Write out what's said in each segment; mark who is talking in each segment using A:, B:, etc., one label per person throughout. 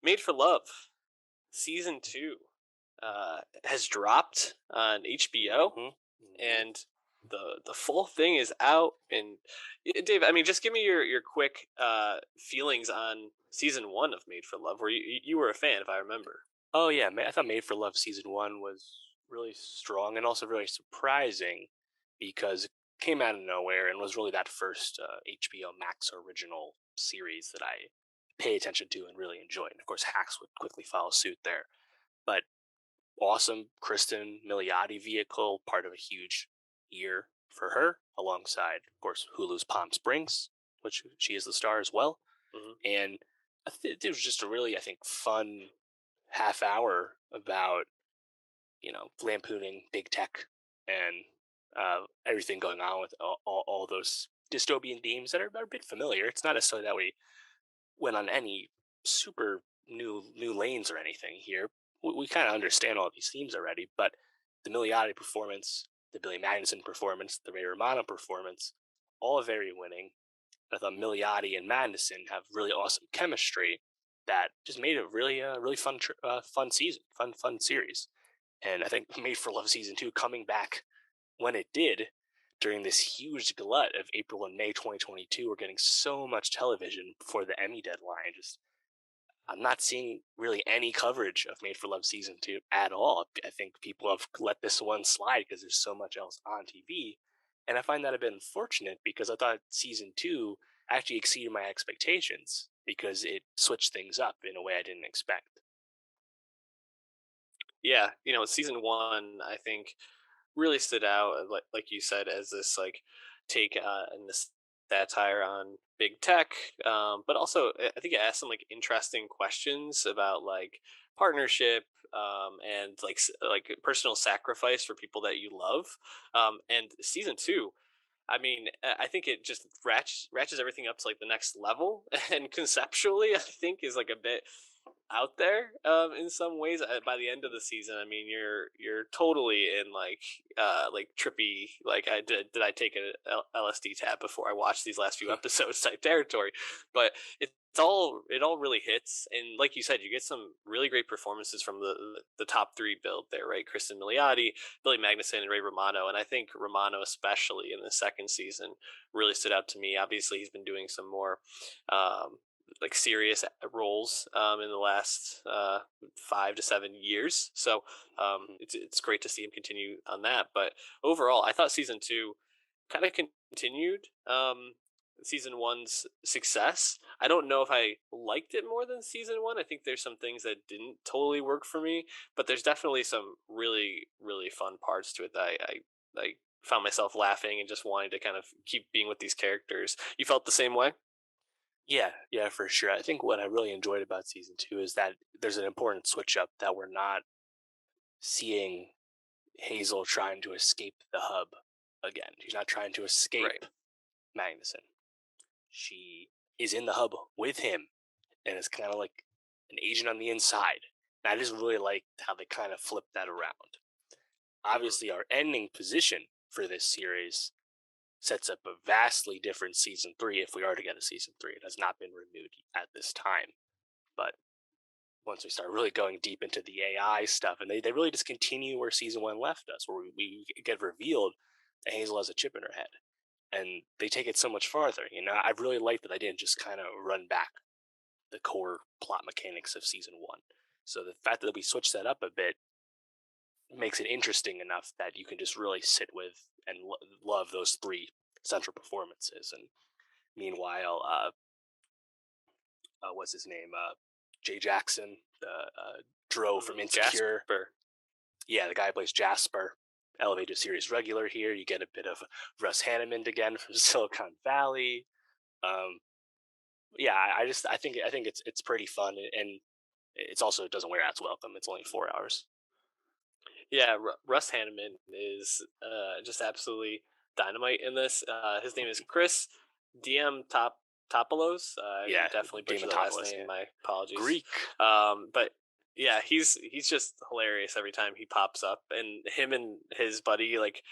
A: Made for Love season 2 has dropped on HBO,
B: Hmm. Hmm.
A: and the full thing is out. And Dave, I mean, just give me your quick feelings on season 1 of Made for Love, where you were a fan, if I remember.
B: Oh yeah, I thought Made for Love season one was really strong and also really surprising because it came out of nowhere and was really that first HBO Max original series that I pay attention to and really enjoy. And of course, Hacks would quickly follow suit there. But awesome Kristen Milioti vehicle, part of a huge year for her, alongside, of course, Hulu's Palm Springs, which she is the star as well.
A: Hmm.
B: And it was just a really, I think, fun half hour about lampooning big tech and everything going on with all those dystopian themes that are a bit familiar. It's not necessarily that we went on any super new lanes or anything here. We kind of understand all of these themes already, but the Milioti performance, the Billy Magnuson performance, the Ray Romano performance, all very winning. I thought Milioti and Magnuson have really awesome chemistry that just made it really really fun season, fun series. And I think Made for Love season two coming back when it did during this huge glut of April and May 2022, we're getting so much television before the Emmy deadline. Just I'm not seeing really any coverage of Made for Love season two at all. I think people have let this one slide because there's so much else on TV. And I find that a bit unfortunate because I thought season two actually exceeded my expectations because it switched things up in a way I didn't expect.
A: Yeah, season 1, I think, really stood out, like you said, as this like take and this satire on big tech, but also I think it asked some like interesting questions about like partnership, and like personal sacrifice for people that you love. And season 2, I mean, I think it just ratchets everything up to like the next level, and conceptually, I think is like a bit out there in some ways. By the end of the season, I mean, you're totally in like trippy, like I did I take a LSD tab before I watched these last few episodes type territory. But it all really hits, and like you said, you get some really great performances from the top three build there, right? Kristen Milioti, Billy Magnuson, and Ray Romano. And I think Romano, especially in the second season, really stood out to me. Obviously, he's been doing some more like serious roles in the last 5 to 7 years. So it's great to see him continue on that. But overall, I thought season 2 kind of continued season 1's success. I don't know if I liked it more than season 1. I think there's some things that didn't totally work for me, but there's definitely some really fun parts to it that I found myself laughing and just wanting to kind of keep being with these characters. You felt the same way?
B: Yeah, for sure. I think what I really enjoyed about season two is that there's an important switch up that we're not seeing Hazel trying to escape the hub again. She's not trying to
A: Right.
B: escape Magnuson. She is in the hub with him and is kind of like an agent on the inside. And I just really like how they kind of flipped that around.
A: Mhm.
B: Obviously, our ending position for this series sets up a vastly different season three if we are to get a season three. It has not been renewed at this time. But once we start really going deep into the AI stuff, and they really just continue where season one left us, where we get revealed that Hazel has a chip in her head. And they take it so much farther. I really like that I didn't just kind of run back the core plot mechanics of season one. So the fact that we switch that up a bit makes it interesting enough that you can just really sit with and love those three central performances. And meanwhile, what's his name? Jay Jackson, the Dro from Insecure.
A: Jasper.
B: Yeah, the guy who plays Jasper, elevated series regular here. You get a bit of Russ Hanneman again from Silicon Valley. Um, yeah, I think it's pretty fun, and it's also it doesn't wear out its welcome. It's only 4 hours.
A: Yeah, Russ Hanneman is just absolutely dynamite in this. His name is Chris DM Topolos. I
B: Yeah,
A: definitely butchered the last
B: Dematopoulos. Yeah,
A: name. My apologies.
B: Greek.
A: But yeah, he's just hilarious every time he pops up, and him and his buddy like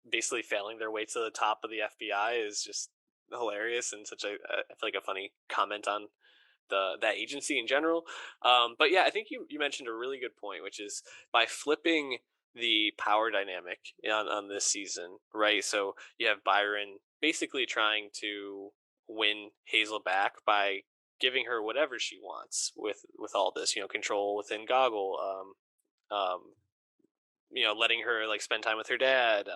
A: basically failing their way to the top of the FBI is just hilarious and such I feel like a funny comment on the that agency in general. But yeah, I think you mentioned a really good point, which is by flipping the power dynamic on this season, right? So you have Byron basically trying to win Hazel back by giving her whatever she wants with all this, control within Goggle, letting her like spend time with her dad,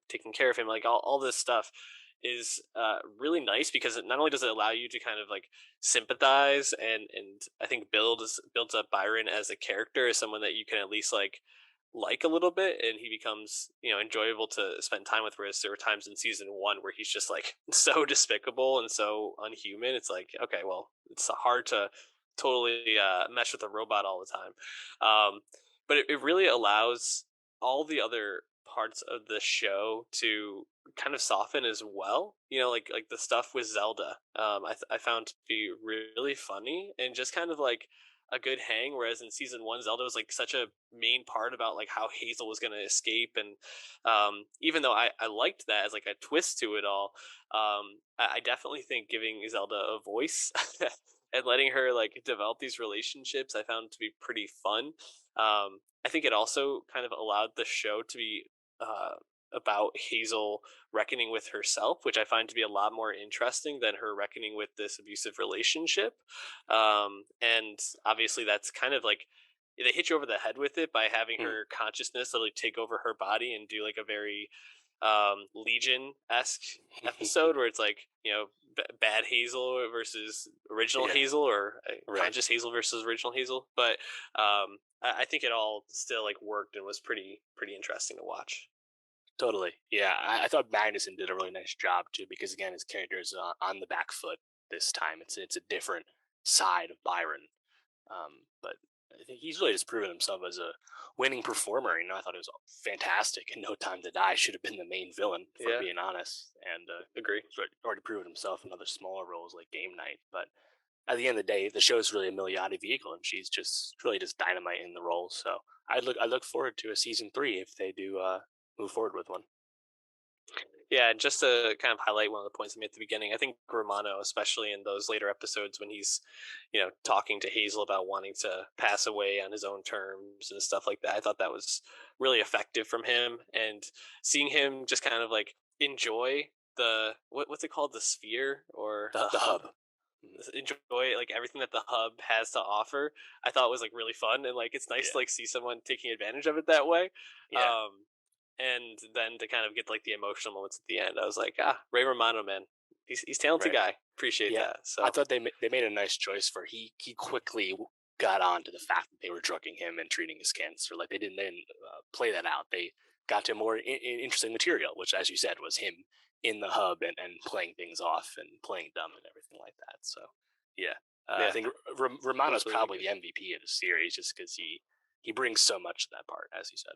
A: taking care of him, like all this stuff is really nice because it not only does it allow you to kind of like sympathize and I think builds up Byron as a character, as someone that you can at least like a little bit, and he becomes enjoyable to spend time with. Whereas there were times in season one where he's just like so despicable and so unhuman. It's like, okay, well, it's hard to totally mesh with a robot all the time. But it really allows all the other parts of the show to kind of soften as well. Like the stuff with Zelda, I found to be really funny and just kind of like a good hang. Whereas in season one, Zelda was like such a main part about like how Hazel was going to escape, and even though I liked that as like a twist to it all, I definitely think giving Zelda a voice and letting her like develop these relationships, I found to be pretty fun. I think it also kind of allowed the show to be uh, about Hazel reckoning with herself, which I find to be a lot more interesting than her reckoning with this abusive relationship. And obviously, that's kind of like they hit you over the head with it by having
B: Mm.
A: her consciousness literally take over her body and do like a very Legion esque episode where it's like bad Hazel versus original
B: Yeah,
A: Hazel, or
B: right.
A: conscious Hazel versus original Hazel. But I think it all still like worked and was pretty interesting to watch.
B: Totally. Yeah, I thought Magnuson did a really nice job too, because again, his character is on the back foot this time. It's a different side of Byron, but I think he's really just proven himself as a winning performer. I thought it was fantastic. In No Time to Die should have been the main villain, if we're
A: Yeah,
B: being honest, and
A: agree.
B: he's already proven himself in other smaller roles like Game Night. But at the end of the day, the show is really a Milioti vehicle, and she's just really just dynamite in the role. So I look forward to a season three if they do move forward with one.
A: Yeah, and just to kind of highlight one of the points I made at the beginning, I think Romano, especially in those later episodes when he's, talking to Hazel about wanting to pass away on his own terms and stuff like that, I thought that was really effective from him. And seeing him just kind of like enjoy what's it called, the sphere or the
B: The
A: hub,
B: hub. Mhm.
A: enjoy like everything that the hub has to offer, I thought was like really fun, and like it's nice
B: Yeah,
A: to like see someone taking advantage of it that way.
B: yeah,
A: um and then to kind of get like the emotional moments at the end, I was like, Ray Romano, man, he's a talented
B: right.
A: guy, appreciate
B: Yeah,
A: that.
B: I
A: So
B: thought they made a nice choice for he quickly got on to the fact that they were drugging him and treating his cancer. Like they didn't play that out. They got to more interesting material, which, as you said, was him in the hub and playing things off and playing dumb and everything like that. So yeah, I
A: yeah,
B: think
A: it
B: Romano's
A: was really
B: probably
A: good.
B: the MVP of the series just because he brings so much to that part, as you said.